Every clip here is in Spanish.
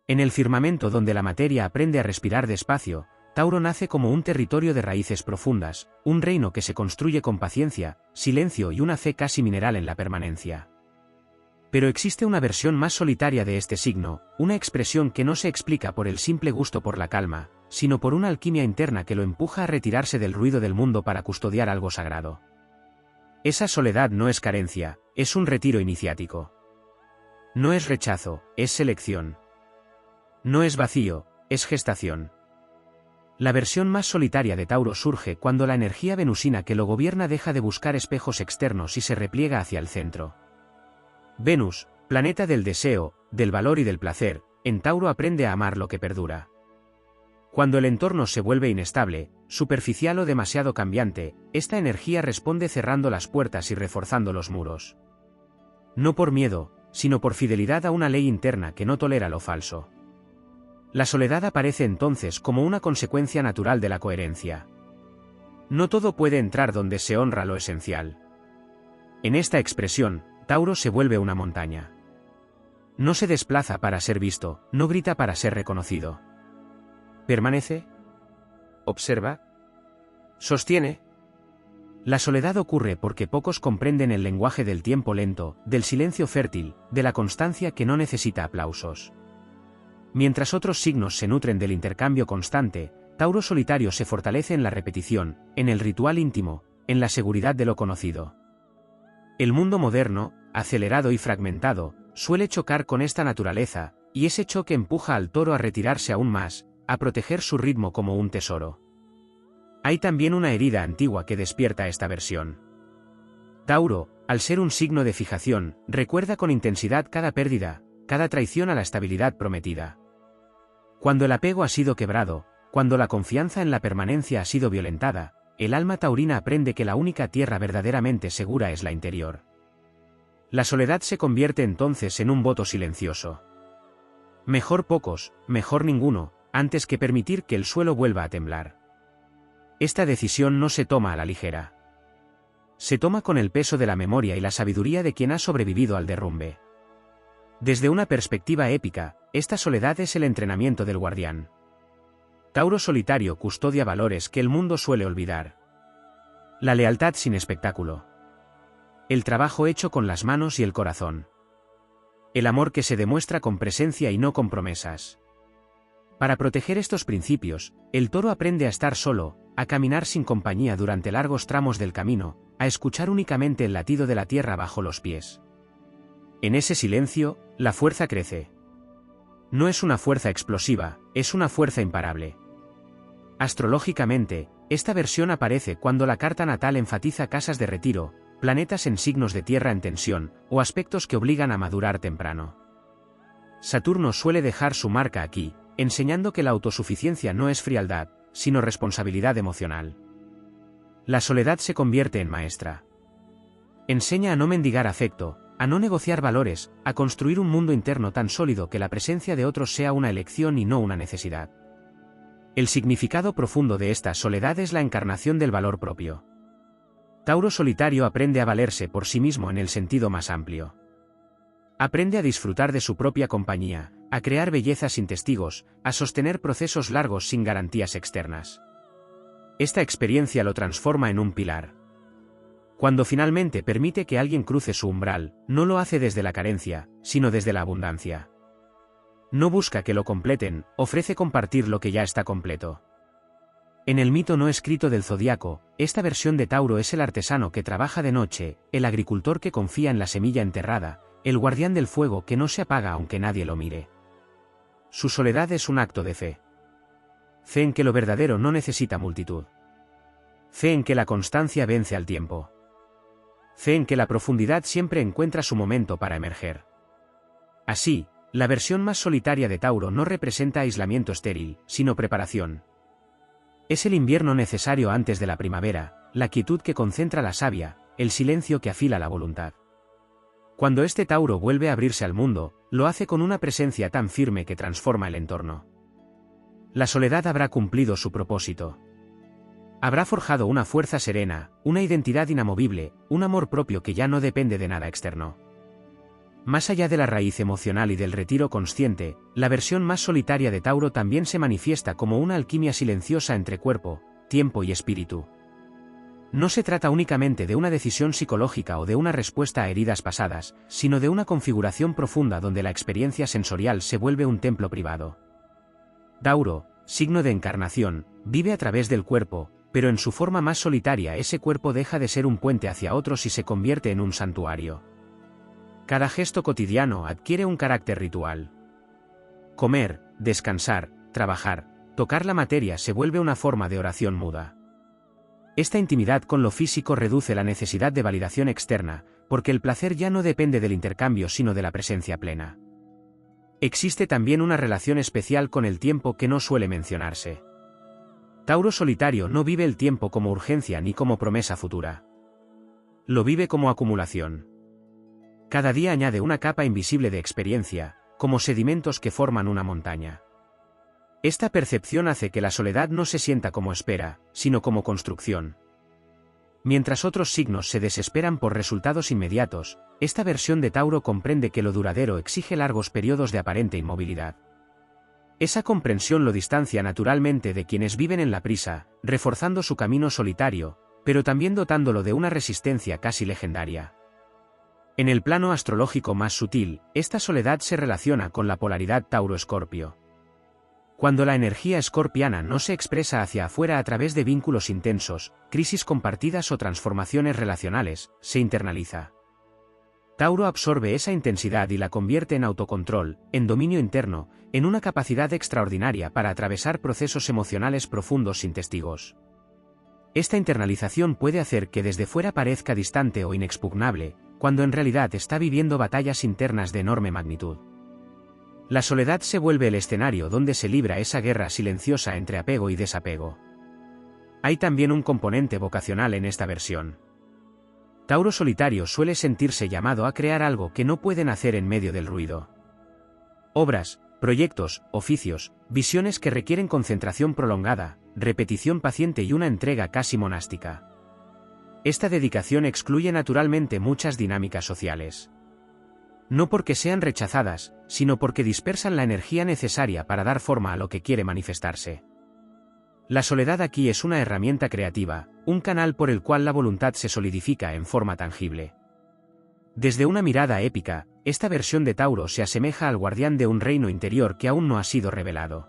En el firmamento donde la materia aprende a respirar despacio, Tauro nace como un territorio de raíces profundas, un reino que se construye con paciencia, silencio y una fe casi mineral en la permanencia. Pero existe una versión más solitaria de este signo, una expresión que no se explica por el simple gusto por la calma, sino por una alquimia interna que lo empuja a retirarse del ruido del mundo para custodiar algo sagrado. Esa soledad no es carencia, es un retiro iniciático. No es rechazo, es selección. No es vacío, es gestación. La versión más solitaria de Tauro surge cuando la energía venusina que lo gobierna deja de buscar espejos externos y se repliega hacia el centro. Venus, planeta del deseo, del valor y del placer, en Tauro aprende a amar lo que perdura. Cuando el entorno se vuelve inestable, superficial o demasiado cambiante, esta energía responde cerrando las puertas y reforzando los muros. No por miedo, sino por fidelidad a una ley interna que no tolera lo falso. La soledad aparece entonces como una consecuencia natural de la coherencia. No todo puede entrar donde se honra lo esencial. En esta expresión, Tauro se vuelve una montaña. No se desplaza para ser visto, no grita para ser reconocido. Permanece, observa, sostiene. La soledad ocurre porque pocos comprenden el lenguaje del tiempo lento, del silencio fértil, de la constancia que no necesita aplausos. Mientras otros signos se nutren del intercambio constante, Tauro solitario se fortalece en la repetición, en el ritual íntimo, en la seguridad de lo conocido. El mundo moderno, acelerado y fragmentado, suele chocar con esta naturaleza, y ese choque empuja al toro a retirarse aún más, a proteger su ritmo como un tesoro. Hay también una herida antigua que despierta esta versión. Tauro, al ser un signo de fijación, recuerda con intensidad cada pérdida, cada traición a la estabilidad prometida. Cuando el apego ha sido quebrado, cuando la confianza en la permanencia ha sido violentada, el alma taurina aprende que la única tierra verdaderamente segura es la interior. La soledad se convierte entonces en un voto silencioso. Mejor pocos, mejor ninguno, antes que permitir que el suelo vuelva a temblar. Esta decisión no se toma a la ligera. Se toma con el peso de la memoria y la sabiduría de quien ha sobrevivido al derrumbe. Desde una perspectiva épica, esta soledad es el entrenamiento del guardián. Tauro solitario custodia valores que el mundo suele olvidar. La lealtad sin espectáculo. El trabajo hecho con las manos y el corazón. El amor que se demuestra con presencia y no con promesas. Para proteger estos principios, el toro aprende a estar solo, a caminar sin compañía durante largos tramos del camino, a escuchar únicamente el latido de la tierra bajo los pies. En ese silencio, la fuerza crece. No es una fuerza explosiva, es una fuerza imparable. Astrológicamente, esta versión aparece cuando la carta natal enfatiza casas de retiro, planetas en signos de tierra en tensión, o aspectos que obligan a madurar temprano. Saturno suele dejar su marca aquí, enseñando que la autosuficiencia no es frialdad, sino responsabilidad emocional. La soledad se convierte en maestra. Enseña a no mendigar afecto, a no negociar valores, a construir un mundo interno tan sólido que la presencia de otros sea una elección y no una necesidad. El significado profundo de esta soledad es la encarnación del valor propio. Tauro solitario aprende a valerse por sí mismo en el sentido más amplio. Aprende a disfrutar de su propia compañía, a crear belleza sin testigos, a sostener procesos largos sin garantías externas. Esta experiencia lo transforma en un pilar. Cuando finalmente permite que alguien cruce su umbral, no lo hace desde la carencia, sino desde la abundancia. No busca que lo completen, ofrece compartir lo que ya está completo. En el mito no escrito del zodiaco, esta versión de Tauro es el artesano que trabaja de noche, el agricultor que confía en la semilla enterrada, el guardián del fuego que no se apaga aunque nadie lo mire. Su soledad es un acto de fe. Fe en que lo verdadero no necesita multitud. Fe en que la constancia vence al tiempo. Fe en que la profundidad siempre encuentra su momento para emerger. Así, la versión más solitaria de Tauro no representa aislamiento estéril, sino preparación. Es el invierno necesario antes de la primavera, la quietud que concentra la savia, el silencio que afila la voluntad. Cuando este Tauro vuelve a abrirse al mundo, lo hace con una presencia tan firme que transforma el entorno. La soledad habrá cumplido su propósito. Habrá forjado una fuerza serena, una identidad inamovible, un amor propio que ya no depende de nada externo. Más allá de la raíz emocional y del retiro consciente, la versión más solitaria de Tauro también se manifiesta como una alquimia silenciosa entre cuerpo, tiempo y espíritu. No se trata únicamente de una decisión psicológica o de una respuesta a heridas pasadas, sino de una configuración profunda donde la experiencia sensorial se vuelve un templo privado. Tauro, signo de encarnación, vive a través del cuerpo, pero en su forma más solitaria ese cuerpo deja de ser un puente hacia otros y se convierte en un santuario. Cada gesto cotidiano adquiere un carácter ritual. Comer, descansar, trabajar, tocar la materia se vuelve una forma de oración muda. Esta intimidad con lo físico reduce la necesidad de validación externa, porque el placer ya no depende del intercambio sino de la presencia plena. Existe también una relación especial con el tiempo que no suele mencionarse. Tauro solitario no vive el tiempo como urgencia ni como promesa futura. Lo vive como acumulación. Cada día añade una capa invisible de experiencia, como sedimentos que forman una montaña. Esta percepción hace que la soledad no se sienta como espera, sino como construcción. Mientras otros signos se desesperan por resultados inmediatos, esta versión de Tauro comprende que lo duradero exige largos periodos de aparente inmovilidad. Esa comprensión lo distancia naturalmente de quienes viven en la prisa, reforzando su camino solitario, pero también dotándolo de una resistencia casi legendaria. En el plano astrológico más sutil, esta soledad se relaciona con la polaridad Tauro-Escorpio. Cuando la energía escorpiana no se expresa hacia afuera a través de vínculos intensos, crisis compartidas o transformaciones relacionales, se internaliza. Tauro absorbe esa intensidad y la convierte en autocontrol, en dominio interno, en una capacidad extraordinaria para atravesar procesos emocionales profundos sin testigos. Esta internalización puede hacer que desde fuera parezca distante o inexpugnable, cuando en realidad está viviendo batallas internas de enorme magnitud. La soledad se vuelve el escenario donde se libra esa guerra silenciosa entre apego y desapego. Hay también un componente vocacional en esta versión. Tauro solitario suele sentirse llamado a crear algo que no pueden hacer en medio del ruido. Obras, proyectos, oficios, visiones que requieren concentración prolongada, repetición paciente y una entrega casi monástica. Esta dedicación excluye naturalmente muchas dinámicas sociales. No porque sean rechazadas, sino porque dispersan la energía necesaria para dar forma a lo que quiere manifestarse. La soledad aquí es una herramienta creativa, un canal por el cual la voluntad se solidifica en forma tangible. Desde una mirada épica, esta versión de Tauro se asemeja al guardián de un reino interior que aún no ha sido revelado.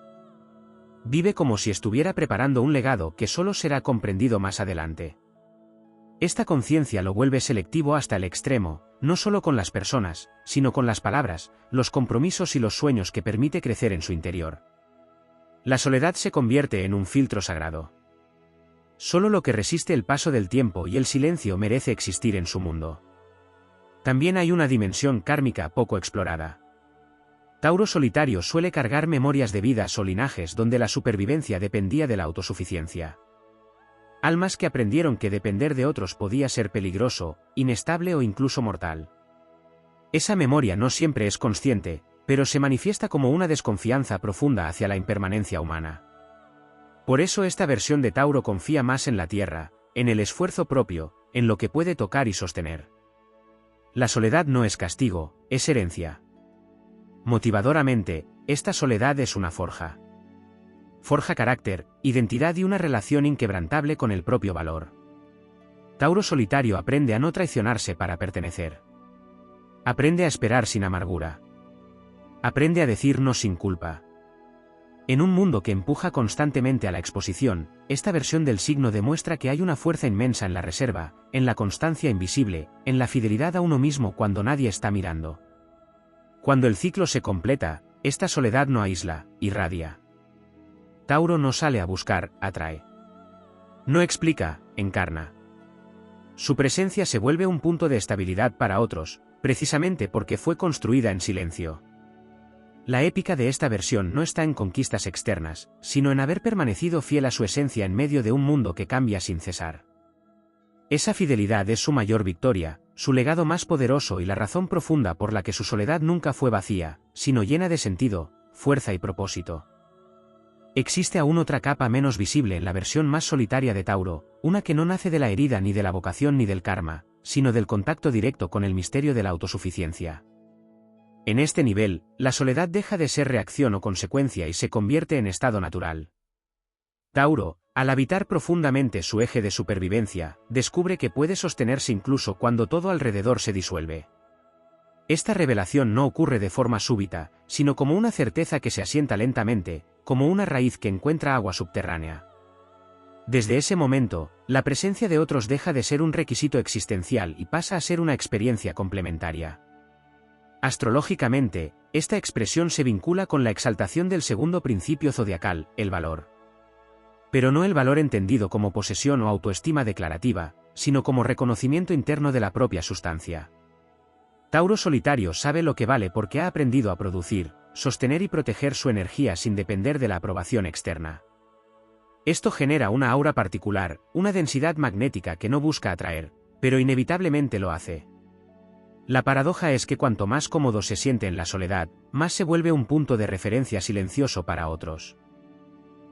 Vive como si estuviera preparando un legado que solo será comprendido más adelante. Esta conciencia lo vuelve selectivo hasta el extremo, no solo con las personas, sino con las palabras, los compromisos y los sueños que permite crecer en su interior. La soledad se convierte en un filtro sagrado. Solo lo que resiste el paso del tiempo y el silencio merece existir en su mundo. También hay una dimensión kármica poco explorada. Tauro solitario suele cargar memorias de vidas o linajes donde la supervivencia dependía de la autosuficiencia. Almas que aprendieron que depender de otros podía ser peligroso, inestable o incluso mortal. Esa memoria no siempre es consciente, pero se manifiesta como una desconfianza profunda hacia la impermanencia humana. Por eso esta versión de Tauro confía más en la tierra, en el esfuerzo propio, en lo que puede tocar y sostener. La soledad no es castigo, es herencia. Motivadoramente, esta soledad es una forja. Forja carácter, identidad y una relación inquebrantable con el propio valor. Tauro solitario aprende a no traicionarse para pertenecer. Aprende a esperar sin amargura. Aprende a decir no sin culpa. En un mundo que empuja constantemente a la exposición, esta versión del signo demuestra que hay una fuerza inmensa en la reserva, en la constancia invisible, en la fidelidad a uno mismo cuando nadie está mirando. Cuando el ciclo se completa, esta soledad no aísla, irradia. Tauro no sale a buscar, atrae. No explica, encarna. Su presencia se vuelve un punto de estabilidad para otros, precisamente porque fue construida en silencio. La épica de esta versión no está en conquistas externas, sino en haber permanecido fiel a su esencia en medio de un mundo que cambia sin cesar. Esa fidelidad es su mayor victoria, su legado más poderoso y la razón profunda por la que su soledad nunca fue vacía, sino llena de sentido, fuerza y propósito. Existe aún otra capa menos visible en la versión más solitaria de Tauro, una que no nace de la herida ni de la vocación ni del karma, sino del contacto directo con el misterio de la autosuficiencia. En este nivel, la soledad deja de ser reacción o consecuencia y se convierte en estado natural. Tauro, al habitar profundamente su eje de supervivencia, descubre que puede sostenerse incluso cuando todo alrededor se disuelve. Esta revelación no ocurre de forma súbita, sino como una certeza que se asienta lentamente, como una raíz que encuentra agua subterránea. Desde ese momento, la presencia de otros deja de ser un requisito existencial y pasa a ser una experiencia complementaria. Astrológicamente, esta expresión se vincula con la exaltación del segundo principio zodiacal, el valor. Pero no el valor entendido como posesión o autoestima declarativa, sino como reconocimiento interno de la propia sustancia. Tauro solitario sabe lo que vale porque ha aprendido a producir, sostener y proteger su energía sin depender de la aprobación externa. Esto genera una aura particular, una densidad magnética que no busca atraer, pero inevitablemente lo hace. La paradoja es que cuanto más cómodo se siente en la soledad, más se vuelve un punto de referencia silencioso para otros.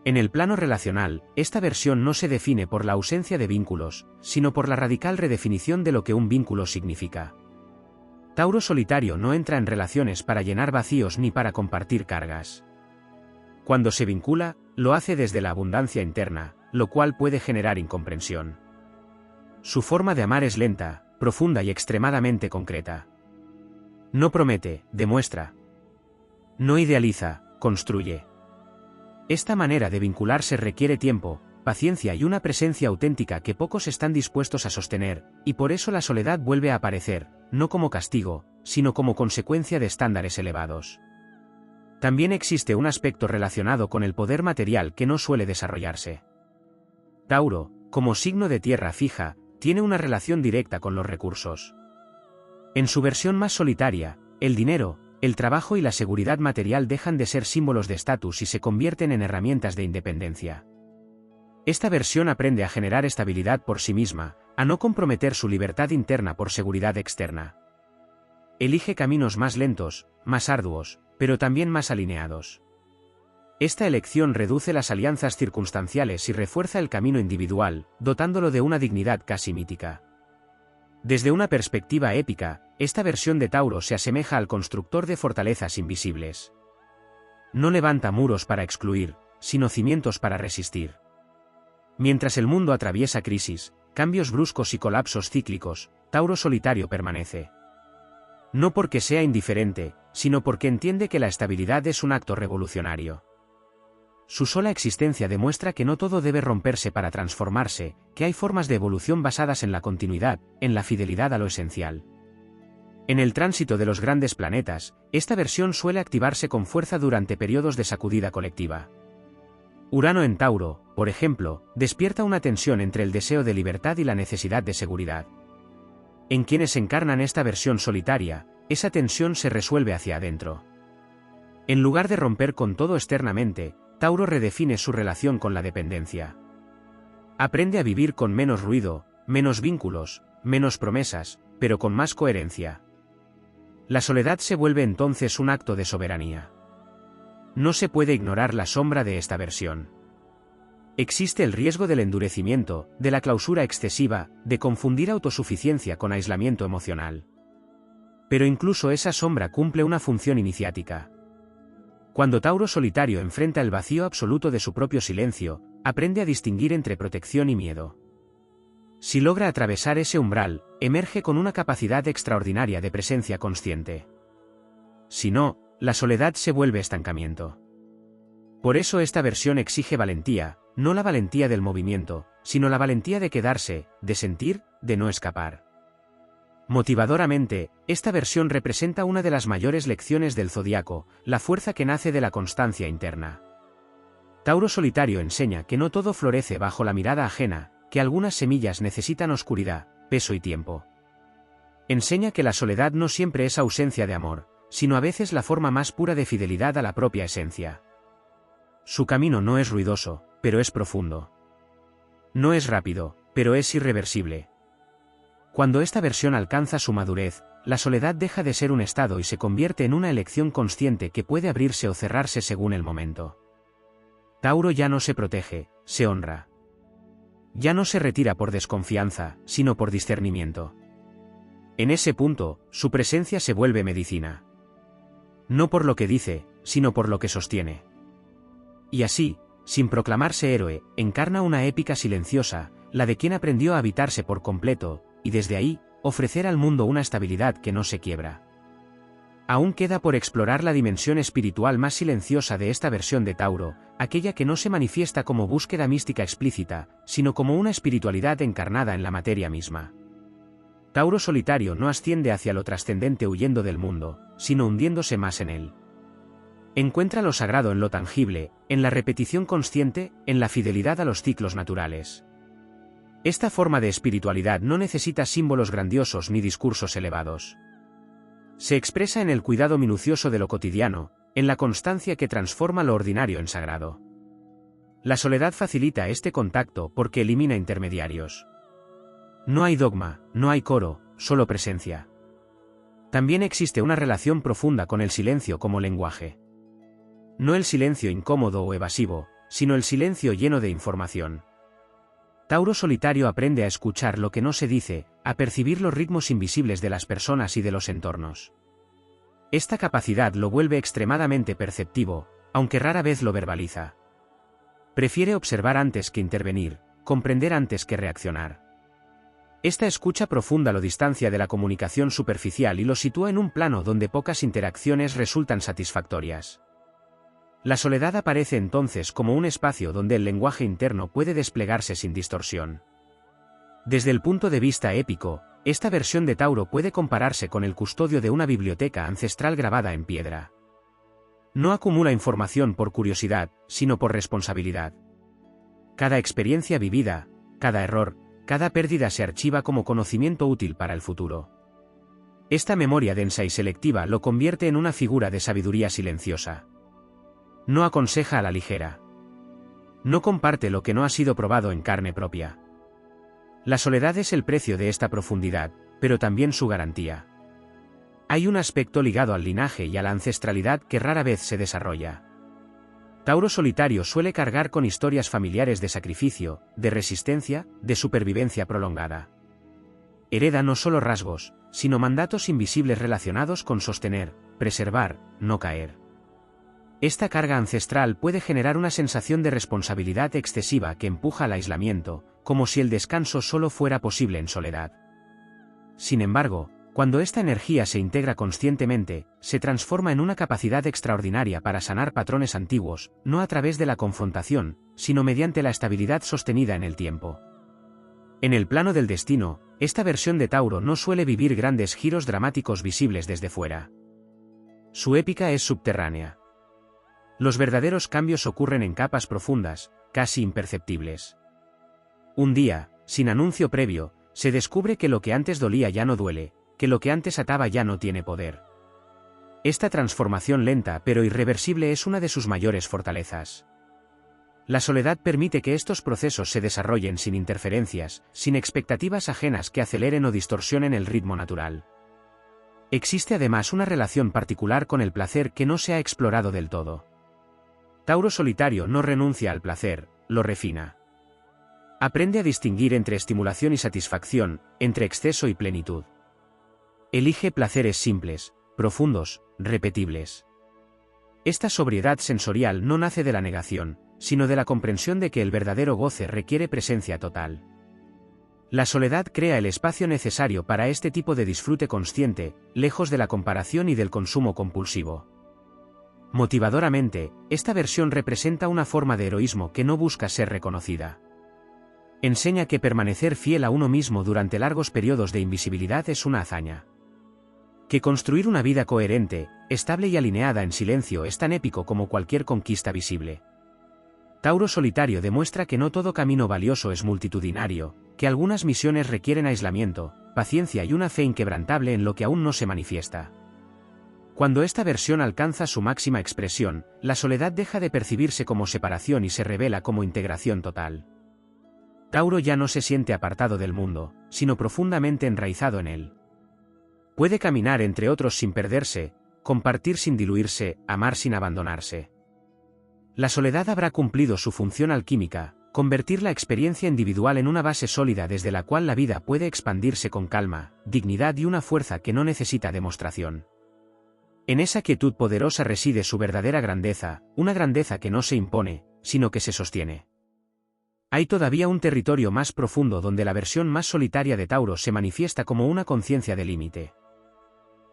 En el plano relacional, esta versión no se define por la ausencia de vínculos, sino por la radical redefinición de lo que un vínculo significa. Tauro solitario no entra en relaciones para llenar vacíos ni para compartir cargas. Cuando se vincula, lo hace desde la abundancia interna, lo cual puede generar incomprensión. Su forma de amar es lenta, profunda y extremadamente concreta. No promete, demuestra. No idealiza, construye. Esta manera de vincularse requiere tiempo, paciencia y una presencia auténtica que pocos están dispuestos a sostener, y por eso la soledad vuelve a aparecer, no como castigo, sino como consecuencia de estándares elevados. También existe un aspecto relacionado con el poder material que no suele desarrollarse. Tauro, como signo de tierra fija, tiene una relación directa con los recursos. En su versión más solitaria, el dinero, el trabajo y la seguridad material dejan de ser símbolos de estatus y se convierten en herramientas de independencia. Esta versión aprende a generar estabilidad por sí misma, a no comprometer su libertad interna por seguridad externa. Elige caminos más lentos, más arduos, pero también más alineados. Esta elección reduce las alianzas circunstanciales y refuerza el camino individual, dotándolo de una dignidad casi mítica. Desde una perspectiva épica, esta versión de Tauro se asemeja al constructor de fortalezas invisibles. No levanta muros para excluir, sino cimientos para resistir. Mientras el mundo atraviesa crisis, cambios bruscos y colapsos cíclicos, Tauro solitario permanece. No porque sea indiferente, sino porque entiende que la estabilidad es un acto revolucionario. Su sola existencia demuestra que no todo debe romperse para transformarse, que hay formas de evolución basadas en la continuidad, en la fidelidad a lo esencial. En el tránsito de los grandes planetas, esta versión suele activarse con fuerza durante periodos de sacudida colectiva. Urano en Tauro, por ejemplo, despierta una tensión entre el deseo de libertad y la necesidad de seguridad. En quienes encarnan esta versión solitaria, esa tensión se resuelve hacia adentro. En lugar de romper con todo externamente, Tauro redefine su relación con la dependencia. Aprende a vivir con menos ruido, menos vínculos, menos promesas, pero con más coherencia. La soledad se vuelve entonces un acto de soberanía. No se puede ignorar la sombra de esta versión. Existe el riesgo del endurecimiento, de la clausura excesiva, de confundir autosuficiencia con aislamiento emocional. Pero incluso esa sombra cumple una función iniciática. Cuando Tauro solitario enfrenta el vacío absoluto de su propio silencio, aprende a distinguir entre protección y miedo. Si logra atravesar ese umbral, emerge con una capacidad extraordinaria de presencia consciente. Si no, la soledad se vuelve estancamiento. Por eso esta versión exige valentía, no la valentía del movimiento, sino la valentía de quedarse, de sentir, de no escapar. Motivadoramente, esta versión representa una de las mayores lecciones del zodiaco, la fuerza que nace de la constancia interna. Tauro solitario enseña que no todo florece bajo la mirada ajena, que algunas semillas necesitan oscuridad, peso y tiempo. Enseña que la soledad no siempre es ausencia de amor, sino a veces la forma más pura de fidelidad a la propia esencia. Su camino no es ruidoso, pero es profundo. No es rápido, pero es irreversible. Cuando esta versión alcanza su madurez, la soledad deja de ser un estado y se convierte en una elección consciente que puede abrirse o cerrarse según el momento. Tauro ya no se protege, se honra. Ya no se retira por desconfianza, sino por discernimiento. En ese punto, su presencia se vuelve medicina. No por lo que dice, sino por lo que sostiene. Y así, sin proclamarse héroe, encarna una épica silenciosa, la de quien aprendió a habitarse por completo, y desde ahí, ofrecer al mundo una estabilidad que no se quiebra. Aún queda por explorar la dimensión espiritual más silenciosa de esta versión de Tauro, aquella que no se manifiesta como búsqueda mística explícita, sino como una espiritualidad encarnada en la materia misma. Tauro solitario no asciende hacia lo trascendente huyendo del mundo, sino hundiéndose más en él. Encuentra lo sagrado en lo tangible, en la repetición consciente, en la fidelidad a los ciclos naturales. Esta forma de espiritualidad no necesita símbolos grandiosos ni discursos elevados. Se expresa en el cuidado minucioso de lo cotidiano, en la constancia que transforma lo ordinario en sagrado. La soledad facilita este contacto porque elimina intermediarios. No hay dogma, no hay coro, solo presencia. También existe una relación profunda con el silencio como lenguaje. No el silencio incómodo o evasivo, sino el silencio lleno de información. Tauro solitario aprende a escuchar lo que no se dice, a percibir los ritmos invisibles de las personas y de los entornos. Esta capacidad lo vuelve extremadamente perceptivo, aunque rara vez lo verbaliza. Prefiere observar antes que intervenir, comprender antes que reaccionar. Esta escucha profunda lo distancia de la comunicación superficial y lo sitúa en un plano donde pocas interacciones resultan satisfactorias. La soledad aparece entonces como un espacio donde el lenguaje interno puede desplegarse sin distorsión. Desde el punto de vista épico, esta versión de Tauro puede compararse con el custodio de una biblioteca ancestral grabada en piedra. No acumula información por curiosidad, sino por responsabilidad. Cada experiencia vivida, cada error, cada pérdida se archiva como conocimiento útil para el futuro. Esta memoria densa y selectiva lo convierte en una figura de sabiduría silenciosa. No aconseja a la ligera. No comparte lo que no ha sido probado en carne propia. La soledad es el precio de esta profundidad, pero también su garantía. Hay un aspecto ligado al linaje y a la ancestralidad que rara vez se desarrolla. Tauro solitario suele cargar con historias familiares de sacrificio, de resistencia, de supervivencia prolongada. Hereda no solo rasgos, sino mandatos invisibles relacionados con sostener, preservar, no caer. Esta carga ancestral puede generar una sensación de responsabilidad excesiva que empuja al aislamiento, como si el descanso solo fuera posible en soledad. Sin embargo, cuando esta energía se integra conscientemente, se transforma en una capacidad extraordinaria para sanar patrones antiguos, no a través de la confrontación, sino mediante la estabilidad sostenida en el tiempo. En el plano del destino, esta versión de Tauro no suele vivir grandes giros dramáticos visibles desde fuera. Su épica es subterránea. Los verdaderos cambios ocurren en capas profundas, casi imperceptibles. Un día, sin anuncio previo, se descubre que lo que antes dolía ya no duele, que lo que antes ataba ya no tiene poder. Esta transformación lenta pero irreversible es una de sus mayores fortalezas. La soledad permite que estos procesos se desarrollen sin interferencias, sin expectativas ajenas que aceleren o distorsionen el ritmo natural. Existe además una relación particular con el placer que no se ha explorado del todo. Tauro solitario no renuncia al placer, lo refina. Aprende a distinguir entre estimulación y satisfacción, entre exceso y plenitud. Elige placeres simples, profundos, repetibles. Esta sobriedad sensorial no nace de la negación, sino de la comprensión de que el verdadero goce requiere presencia total. La soledad crea el espacio necesario para este tipo de disfrute consciente, lejos de la comparación y del consumo compulsivo. Motivadoramente, esta versión representa una forma de heroísmo que no busca ser reconocida. Enseña que permanecer fiel a uno mismo durante largos periodos de invisibilidad es una hazaña. Que construir una vida coherente, estable y alineada en silencio es tan épico como cualquier conquista visible. Tauro solitario demuestra que no todo camino valioso es multitudinario, que algunas misiones requieren aislamiento, paciencia y una fe inquebrantable en lo que aún no se manifiesta. Cuando esta versión alcanza su máxima expresión, la soledad deja de percibirse como separación y se revela como integración total. Tauro ya no se siente apartado del mundo, sino profundamente enraizado en él. Puede caminar entre otros sin perderse, compartir sin diluirse, amar sin abandonarse. La soledad habrá cumplido su función alquímica, convertir la experiencia individual en una base sólida desde la cual la vida puede expandirse con calma, dignidad y una fuerza que no necesita demostración. En esa quietud poderosa reside su verdadera grandeza, una grandeza que no se impone, sino que se sostiene. Hay todavía un territorio más profundo donde la versión más solitaria de Tauro se manifiesta como una conciencia de límite.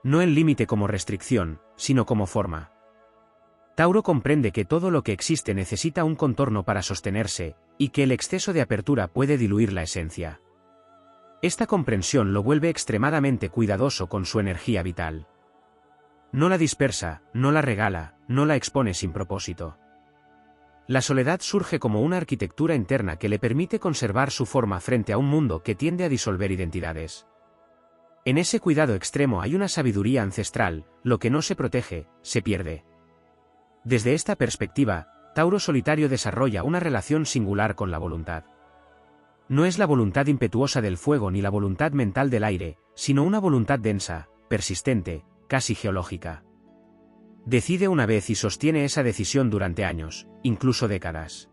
No el límite como restricción, sino como forma. Tauro comprende que todo lo que existe necesita un contorno para sostenerse, y que el exceso de apertura puede diluir la esencia. Esta comprensión lo vuelve extremadamente cuidadoso con su energía vital. No la dispersa, no la regala, no la expone sin propósito. La soledad surge como una arquitectura interna que le permite conservar su forma frente a un mundo que tiende a disolver identidades. En ese cuidado extremo hay una sabiduría ancestral, lo que no se protege, se pierde. Desde esta perspectiva, Tauro solitario desarrolla una relación singular con la voluntad. No es la voluntad impetuosa del fuego ni la voluntad mental del aire, sino una voluntad densa, persistente, casi geológica. Decide una vez y sostiene esa decisión durante años, incluso décadas.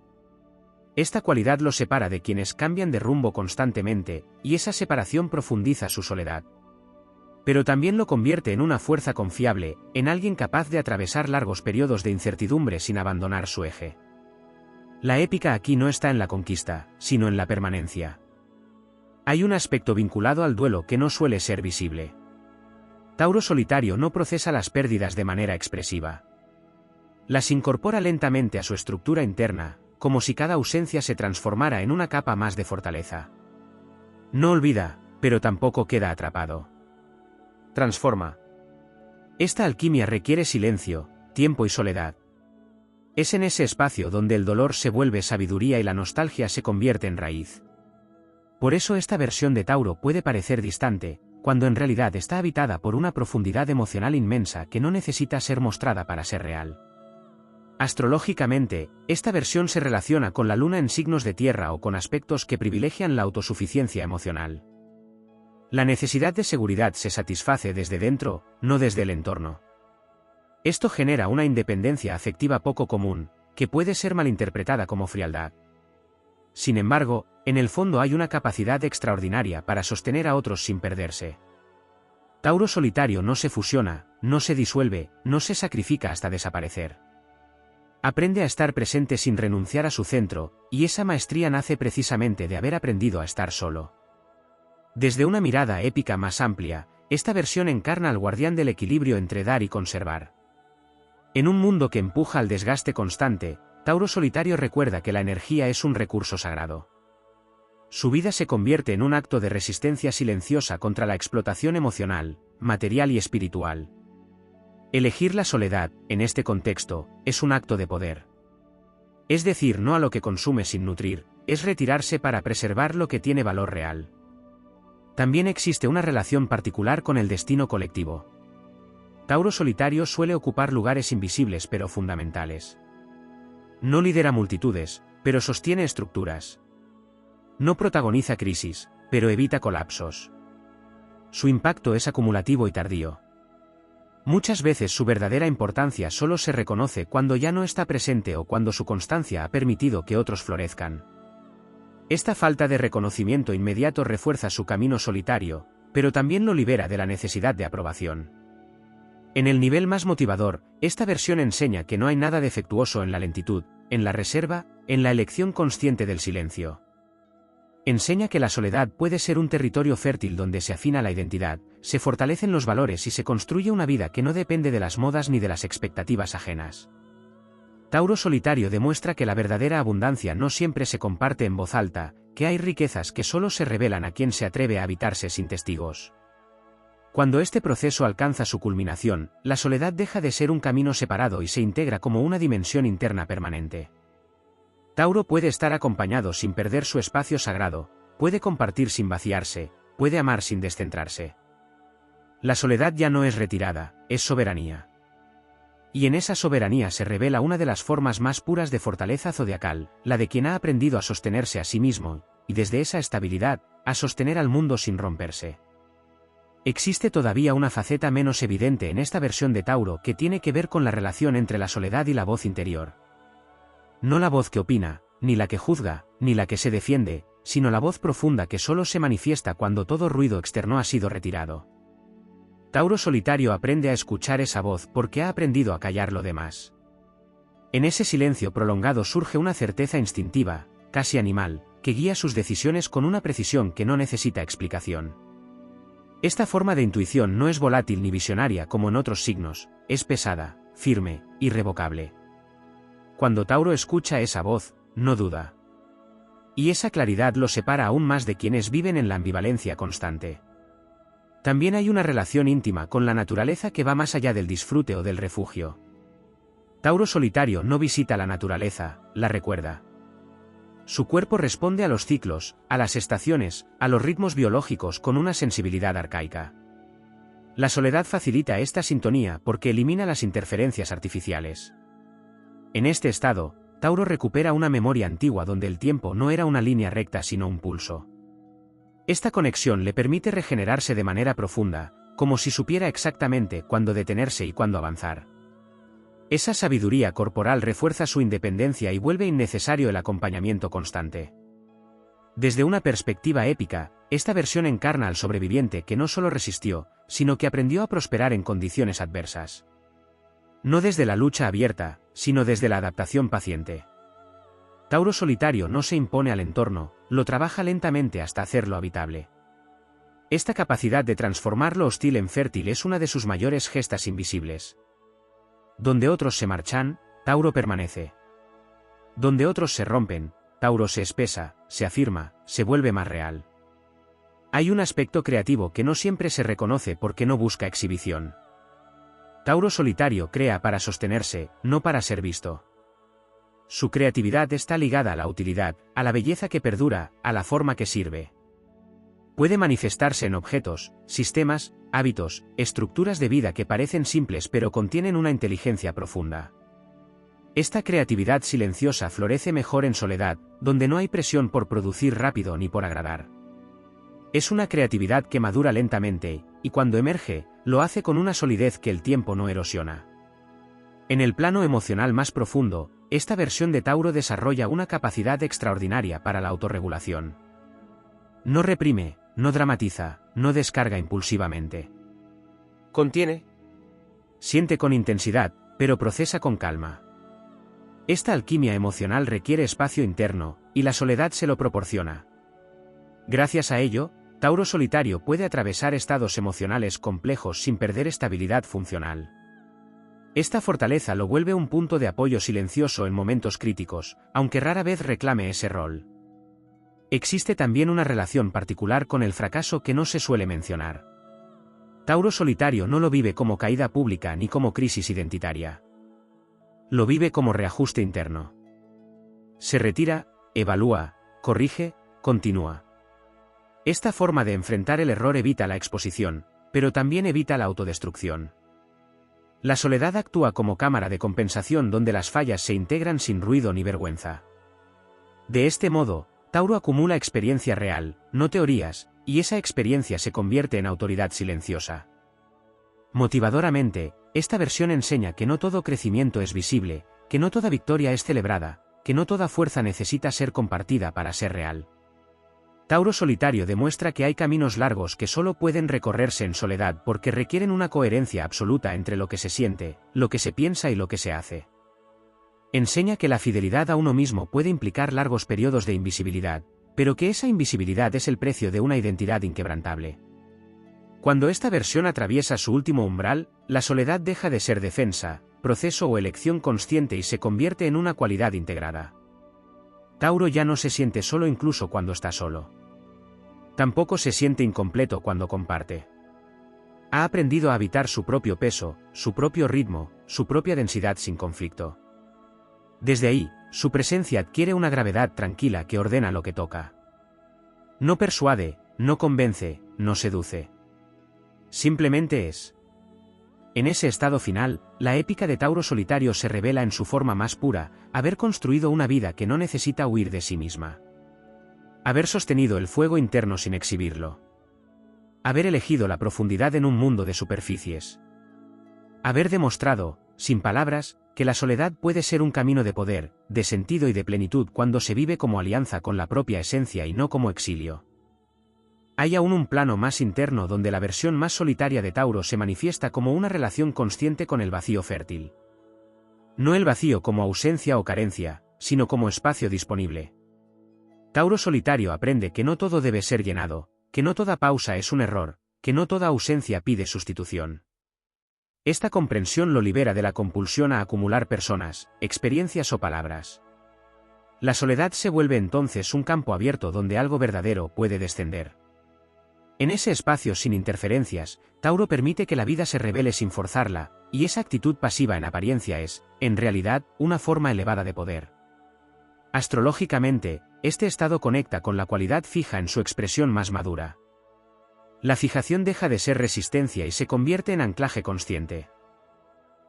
Esta cualidad lo separa de quienes cambian de rumbo constantemente, y esa separación profundiza su soledad. Pero también lo convierte en una fuerza confiable, en alguien capaz de atravesar largos periodos de incertidumbre sin abandonar su eje. La épica aquí no está en la conquista, sino en la permanencia. Hay un aspecto vinculado al duelo que no suele ser visible. Tauro solitario no procesa las pérdidas de manera expresiva. Las incorpora lentamente a su estructura interna, como si cada ausencia se transformara en una capa más de fortaleza. No olvida, pero tampoco queda atrapado. Transforma. Esta alquimia requiere silencio, tiempo y soledad. Es en ese espacio donde el dolor se vuelve sabiduría y la nostalgia se convierte en raíz. Por eso esta versión de Tauro puede parecer distante, cuando en realidad está habitada por una profundidad emocional inmensa que no necesita ser mostrada para ser real. Astrológicamente, esta versión se relaciona con la luna en signos de tierra o con aspectos que privilegian la autosuficiencia emocional. La necesidad de seguridad se satisface desde dentro, no desde el entorno. Esto genera una independencia afectiva poco común, que puede ser malinterpretada como frialdad. Sin embargo, en el fondo hay una capacidad extraordinaria para sostener a otros sin perderse. Tauro solitario no se fusiona, no se disuelve, no se sacrifica hasta desaparecer. Aprende a estar presente sin renunciar a su centro, y esa maestría nace precisamente de haber aprendido a estar solo. Desde una mirada épica más amplia, esta versión encarna al guardián del equilibrio entre dar y conservar. En un mundo que empuja al desgaste constante, Tauro solitario recuerda que la energía es un recurso sagrado. Su vida se convierte en un acto de resistencia silenciosa contra la explotación emocional, material y espiritual. Elegir la soledad, en este contexto, es un acto de poder. Es decir, no a lo que consume sin nutrir, es retirarse para preservar lo que tiene valor real. También existe una relación particular con el destino colectivo. Tauro solitario suele ocupar lugares invisibles pero fundamentales. No lidera multitudes, pero sostiene estructuras. No protagoniza crisis, pero evita colapsos. Su impacto es acumulativo y tardío. Muchas veces su verdadera importancia solo se reconoce cuando ya no está presente o cuando su constancia ha permitido que otros florezcan. Esta falta de reconocimiento inmediato refuerza su camino solitario, pero también lo libera de la necesidad de aprobación. En el nivel más motivador, esta versión enseña que no hay nada defectuoso en la lentitud, en la reserva, en la elección consciente del silencio. Enseña que la soledad puede ser un territorio fértil donde se afina la identidad, se fortalecen los valores y se construye una vida que no depende de las modas ni de las expectativas ajenas. Tauro solitario demuestra que la verdadera abundancia no siempre se comparte en voz alta, que hay riquezas que solo se revelan a quien se atreve a habitarse sin testigos. Cuando este proceso alcanza su culminación, la soledad deja de ser un camino separado y se integra como una dimensión interna permanente. Tauro puede estar acompañado sin perder su espacio sagrado, puede compartir sin vaciarse, puede amar sin descentrarse. La soledad ya no es retirada, es soberanía. Y en esa soberanía se revela una de las formas más puras de fortaleza zodiacal, la de quien ha aprendido a sostenerse a sí mismo, y desde esa estabilidad, a sostener al mundo sin romperse. Existe todavía una faceta menos evidente en esta versión de Tauro que tiene que ver con la relación entre la soledad y la voz interior. No la voz que opina, ni la que juzga, ni la que se defiende, sino la voz profunda que solo se manifiesta cuando todo ruido externo ha sido retirado. Tauro solitario aprende a escuchar esa voz porque ha aprendido a callar lo demás. En ese silencio prolongado surge una certeza instintiva, casi animal, que guía sus decisiones con una precisión que no necesita explicación. Esta forma de intuición no es volátil ni visionaria como en otros signos, es pesada, firme, irrevocable. Cuando Tauro escucha esa voz, no duda. Y esa claridad lo separa aún más de quienes viven en la ambivalencia constante. También hay una relación íntima con la naturaleza que va más allá del disfrute o del refugio. Tauro solitario no visita la naturaleza, la recuerda. Su cuerpo responde a los ciclos, a las estaciones, a los ritmos biológicos con una sensibilidad arcaica. La soledad facilita esta sintonía porque elimina las interferencias artificiales. En este estado, Tauro recupera una memoria antigua donde el tiempo no era una línea recta sino un pulso. Esta conexión le permite regenerarse de manera profunda, como si supiera exactamente cuándo detenerse y cuándo avanzar. Esa sabiduría corporal refuerza su independencia y vuelve innecesario el acompañamiento constante. Desde una perspectiva épica, esta versión encarna al sobreviviente que no solo resistió, sino que aprendió a prosperar en condiciones adversas. No desde la lucha abierta, sino desde la adaptación paciente. Tauro solitario no se impone al entorno, lo trabaja lentamente hasta hacerlo habitable. Esta capacidad de transformar lo hostil en fértil es una de sus mayores gestas invisibles. Donde otros se marchan, Tauro permanece. Donde otros se rompen, Tauro se espesa, se afirma, se vuelve más real. Hay un aspecto creativo que no siempre se reconoce porque no busca exhibición. Tauro solitario crea para sostenerse, no para ser visto. Su creatividad está ligada a la utilidad, a la belleza que perdura, a la forma que sirve. Puede manifestarse en objetos, sistemas, hábitos, estructuras de vida que parecen simples pero contienen una inteligencia profunda. Esta creatividad silenciosa florece mejor en soledad, donde no hay presión por producir rápido ni por agradar. Es una creatividad que madura lentamente, y cuando emerge, lo hace con una solidez que el tiempo no erosiona. En el plano emocional más profundo, esta versión de Tauro desarrolla una capacidad extraordinaria para la autorregulación. No reprime, no dramatiza, no descarga impulsivamente. Contiene. Siente con intensidad, pero procesa con calma. Esta alquimia emocional requiere espacio interno, y la soledad se lo proporciona. Gracias a ello, Tauro solitario puede atravesar estados emocionales complejos sin perder estabilidad funcional. Esta fortaleza lo vuelve un punto de apoyo silencioso en momentos críticos, aunque rara vez reclame ese rol. Existe también una relación particular con el fracaso que no se suele mencionar. Tauro solitario no lo vive como caída pública ni como crisis identitaria. Lo vive como reajuste interno. Se retira, evalúa, corrige, continúa. Esta forma de enfrentar el error evita la exposición, pero también evita la autodestrucción. La soledad actúa como cámara de compensación donde las fallas se integran sin ruido ni vergüenza. De este modo, Tauro acumula experiencia real, no teorías, y esa experiencia se convierte en autoridad silenciosa. Motivadoramente, esta versión enseña que no todo crecimiento es visible, que no toda victoria es celebrada, que no toda fuerza necesita ser compartida para ser real. Tauro solitario demuestra que hay caminos largos que solo pueden recorrerse en soledad porque requieren una coherencia absoluta entre lo que se siente, lo que se piensa y lo que se hace. Enseña que la fidelidad a uno mismo puede implicar largos periodos de invisibilidad, pero que esa invisibilidad es el precio de una identidad inquebrantable. Cuando esta versión atraviesa su último umbral, la soledad deja de ser defensa, proceso o elección consciente y se convierte en una cualidad integrada. Tauro ya no se siente solo incluso cuando está solo. Tampoco se siente incompleto cuando comparte. Ha aprendido a habitar su propio peso, su propio ritmo, su propia densidad sin conflicto. Desde ahí, su presencia adquiere una gravedad tranquila que ordena lo que toca. No persuade, no convence, no seduce. Simplemente es. En ese estado final, la épica de Tauro solitario se revela en su forma más pura, haber construido una vida que no necesita huir de sí misma. Haber sostenido el fuego interno sin exhibirlo. Haber elegido la profundidad en un mundo de superficies. Haber demostrado, sin palabras, que la soledad puede ser un camino de poder, de sentido y de plenitud cuando se vive como alianza con la propia esencia y no como exilio. Hay aún un plano más interno donde la versión más solitaria de Tauro se manifiesta como una relación consciente con el vacío fértil. No el vacío como ausencia o carencia, sino como espacio disponible. Tauro solitario aprende que no todo debe ser llenado, que no toda pausa es un error, que no toda ausencia pide sustitución. Esta comprensión lo libera de la compulsión a acumular personas, experiencias o palabras. La soledad se vuelve entonces un campo abierto donde algo verdadero puede descender. En ese espacio sin interferencias, Tauro permite que la vida se revele sin forzarla, y esa actitud pasiva en apariencia es, en realidad, una forma elevada de poder. Astrológicamente, este estado conecta con la cualidad fija en su expresión más madura. La fijación deja de ser resistencia y se convierte en anclaje consciente.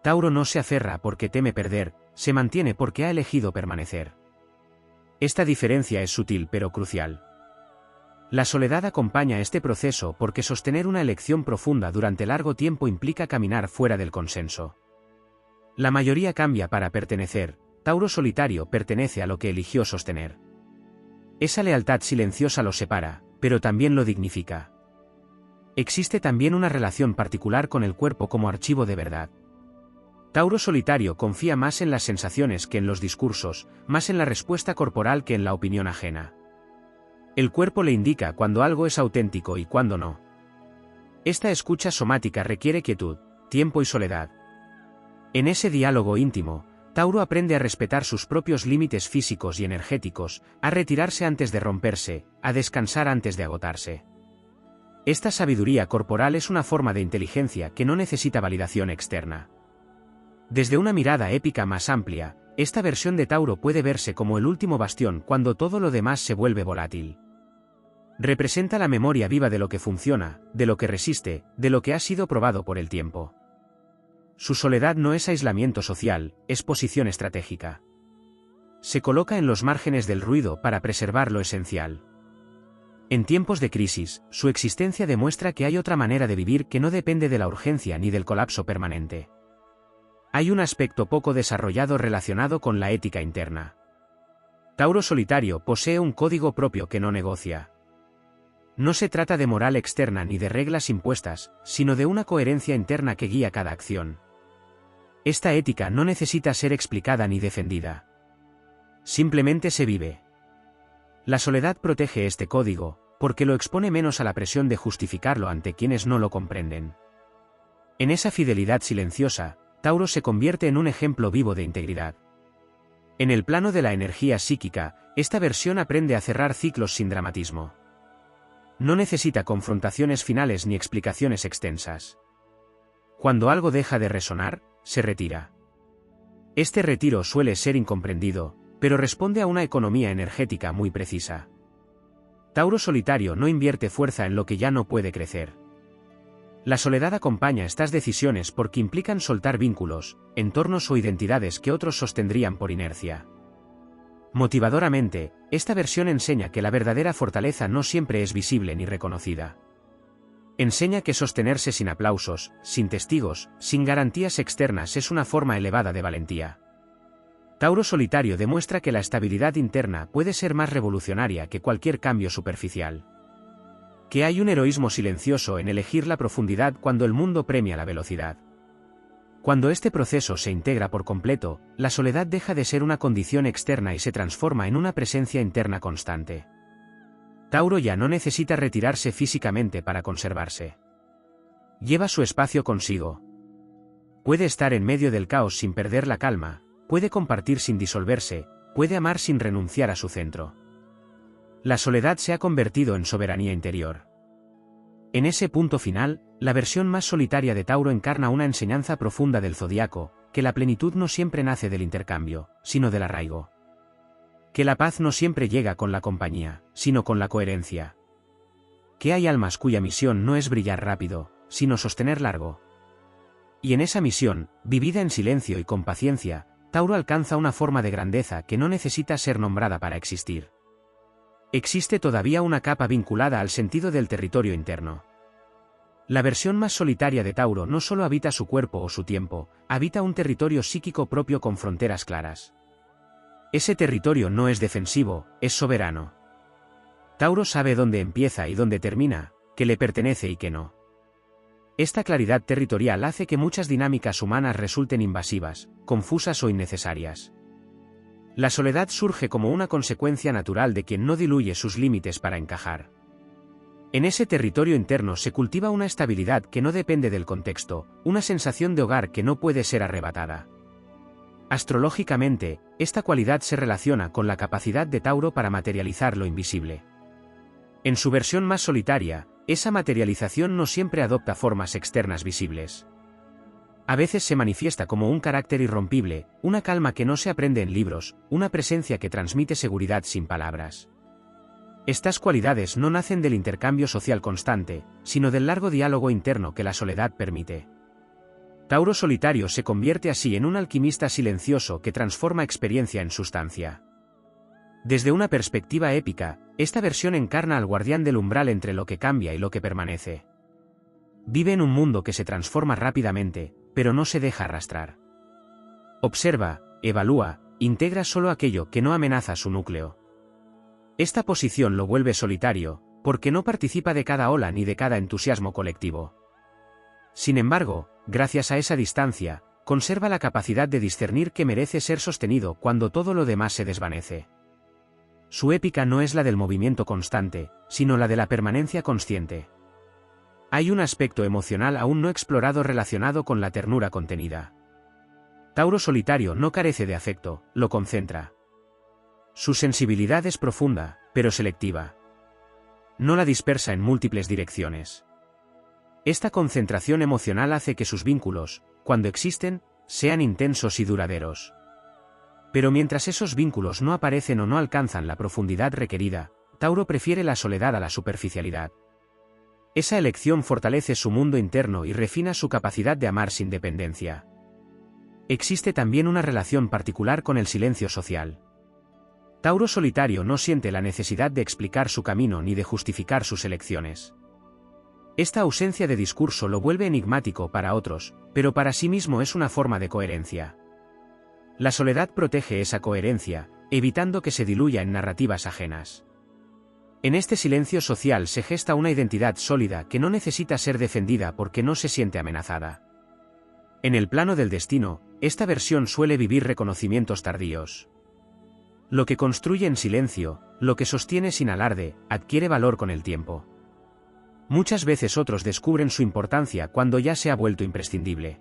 Tauro no se aferra porque teme perder, se mantiene porque ha elegido permanecer. Esta diferencia es sutil pero crucial. La soledad acompaña este proceso porque sostener una elección profunda durante largo tiempo implica caminar fuera del consenso. La mayoría cambia para pertenecer, Tauro solitario pertenece a lo que eligió sostener. Esa lealtad silenciosa lo separa, pero también lo dignifica. Existe también una relación particular con el cuerpo como archivo de verdad. Tauro solitario confía más en las sensaciones que en los discursos, más en la respuesta corporal que en la opinión ajena. El cuerpo le indica cuando algo es auténtico y cuando no. Esta escucha somática requiere quietud, tiempo y soledad. En ese diálogo íntimo, Tauro aprende a respetar sus propios límites físicos y energéticos, a retirarse antes de romperse, a descansar antes de agotarse. Esta sabiduría corporal es una forma de inteligencia que no necesita validación externa. Desde una mirada épica más amplia, esta versión de Tauro puede verse como el último bastión cuando todo lo demás se vuelve volátil. Representa la memoria viva de lo que funciona, de lo que resiste, de lo que ha sido probado por el tiempo. Su soledad no es aislamiento social, es posición estratégica. Se coloca en los márgenes del ruido para preservar lo esencial. En tiempos de crisis, su existencia demuestra que hay otra manera de vivir que no depende de la urgencia ni del colapso permanente. Hay un aspecto poco desarrollado relacionado con la ética interna. Tauro solitario posee un código propio que no negocia. No se trata de moral externa ni de reglas impuestas, sino de una coherencia interna que guía cada acción. Esta ética no necesita ser explicada ni defendida. Simplemente se vive. La soledad protege este código, porque lo expone menos a la presión de justificarlo ante quienes no lo comprenden. En esa fidelidad silenciosa, Tauro se convierte en un ejemplo vivo de integridad. En el plano de la energía psíquica, esta versión aprende a cerrar ciclos sin dramatismo. No necesita confrontaciones finales ni explicaciones extensas. Cuando algo deja de resonar, se retira. Este retiro suele ser incomprendido, pero responde a una economía energética muy precisa. Tauro solitario no invierte fuerza en lo que ya no puede crecer. La soledad acompaña estas decisiones porque implican soltar vínculos, entornos o identidades que otros sostendrían por inercia. Motivadoramente, esta versión enseña que la verdadera fortaleza no siempre es visible ni reconocida. Enseña que sostenerse sin aplausos, sin testigos, sin garantías externas es una forma elevada de valentía. Tauro solitario demuestra que la estabilidad interna puede ser más revolucionaria que cualquier cambio superficial. Que hay un heroísmo silencioso en elegir la profundidad cuando el mundo premia la velocidad. Cuando este proceso se integra por completo, la soledad deja de ser una condición externa y se transforma en una presencia interna constante. Tauro ya no necesita retirarse físicamente para conservarse. Lleva su espacio consigo. Puede estar en medio del caos sin perder la calma, puede compartir sin disolverse, puede amar sin renunciar a su centro. La soledad se ha convertido en soberanía interior. En ese punto final, la versión más solitaria de Tauro encarna una enseñanza profunda del zodiaco, que la plenitud no siempre nace del intercambio, sino del arraigo. Que la paz no siempre llega con la compañía, sino con la coherencia. Que hay almas cuya misión no es brillar rápido, sino sostener largo. Y en esa misión, vivida en silencio y con paciencia, Tauro alcanza una forma de grandeza que no necesita ser nombrada para existir. Existe todavía una capa vinculada al sentido del territorio interno. La versión más solitaria de Tauro no solo habita su cuerpo o su tiempo, habita un territorio psíquico propio con fronteras claras. Ese territorio no es defensivo, es soberano. Tauro sabe dónde empieza y dónde termina, qué le pertenece y qué no. Esta claridad territorial hace que muchas dinámicas humanas resulten invasivas, confusas o innecesarias. La soledad surge como una consecuencia natural de quien no diluye sus límites para encajar. En ese territorio interno se cultiva una estabilidad que no depende del contexto, una sensación de hogar que no puede ser arrebatada. Astrológicamente, esta cualidad se relaciona con la capacidad de Tauro para materializar lo invisible. En su versión más solitaria, esa materialización no siempre adopta formas externas visibles. A veces se manifiesta como un carácter irrompible, una calma que no se aprende en libros, una presencia que transmite seguridad sin palabras. Estas cualidades no nacen del intercambio social constante, sino del largo diálogo interno que la soledad permite. Tauro solitario se convierte así en un alquimista silencioso que transforma experiencia en sustancia. Desde una perspectiva épica, esta versión encarna al guardián del umbral entre lo que cambia y lo que permanece. Vive en un mundo que se transforma rápidamente, pero no se deja arrastrar. Observa, evalúa, integra solo aquello que no amenaza su núcleo. Esta posición lo vuelve solitario, porque no participa de cada ola ni de cada entusiasmo colectivo. Sin embargo, gracias a esa distancia, conserva la capacidad de discernir que merece ser sostenido cuando todo lo demás se desvanece. Su épica no es la del movimiento constante, sino la de la permanencia consciente. Hay un aspecto emocional aún no explorado relacionado con la ternura contenida. Tauro solitario no carece de afecto, lo concentra. Su sensibilidad es profunda, pero selectiva. No la dispersa en múltiples direcciones. Esta concentración emocional hace que sus vínculos, cuando existen, sean intensos y duraderos. Pero mientras esos vínculos no aparecen o no alcanzan la profundidad requerida, Tauro prefiere la soledad a la superficialidad. Esa elección fortalece su mundo interno y refina su capacidad de amar sin dependencia. Existe también una relación particular con el silencio social. Tauro solitario no siente la necesidad de explicar su camino ni de justificar sus elecciones. Esta ausencia de discurso lo vuelve enigmático para otros, pero para sí mismo es una forma de coherencia. La soledad protege esa coherencia, evitando que se diluya en narrativas ajenas. En este silencio social se gesta una identidad sólida que no necesita ser defendida porque no se siente amenazada. En el plano del destino, esta versión suele vivir reconocimientos tardíos. Lo que construye en silencio, lo que sostiene sin alarde, adquiere valor con el tiempo. Muchas veces otros descubren su importancia cuando ya se ha vuelto imprescindible.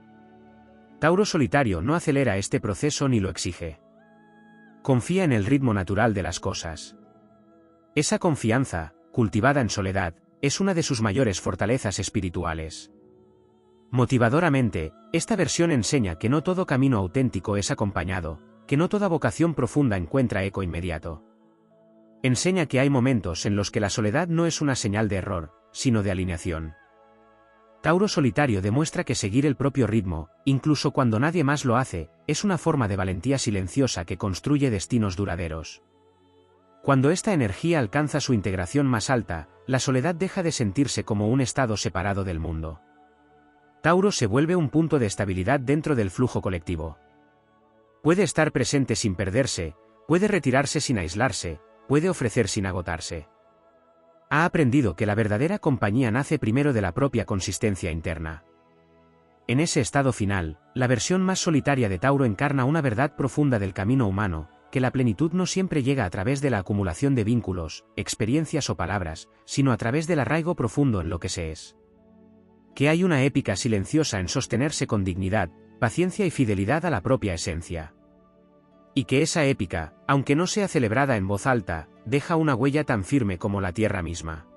Tauro solitario no acelera este proceso ni lo exige. Confía en el ritmo natural de las cosas. Esa confianza, cultivada en soledad, es una de sus mayores fortalezas espirituales. Motivadoramente, esta versión enseña que no todo camino auténtico es acompañado, que no toda vocación profunda encuentra eco inmediato. Enseña que hay momentos en los que la soledad no es una señal de error, sino de alineación. Tauro solitario demuestra que seguir el propio ritmo, incluso cuando nadie más lo hace, es una forma de valentía silenciosa que construye destinos duraderos. Cuando esta energía alcanza su integración más alta, la soledad deja de sentirse como un estado separado del mundo. Tauro se vuelve un punto de estabilidad dentro del flujo colectivo. Puede estar presente sin perderse, puede retirarse sin aislarse, puede ofrecer sin agotarse. Ha aprendido que la verdadera compañía nace primero de la propia consistencia interna. En ese estado final, la versión más solitaria de Tauro encarna una verdad profunda del camino humano, que la plenitud no siempre llega a través de la acumulación de vínculos, experiencias o palabras, sino a través del arraigo profundo en lo que se es. Que hay una épica silenciosa en sostenerse con dignidad, paciencia y fidelidad a la propia esencia. Y que esa épica, aunque no sea celebrada en voz alta, deja una huella tan firme como la tierra misma.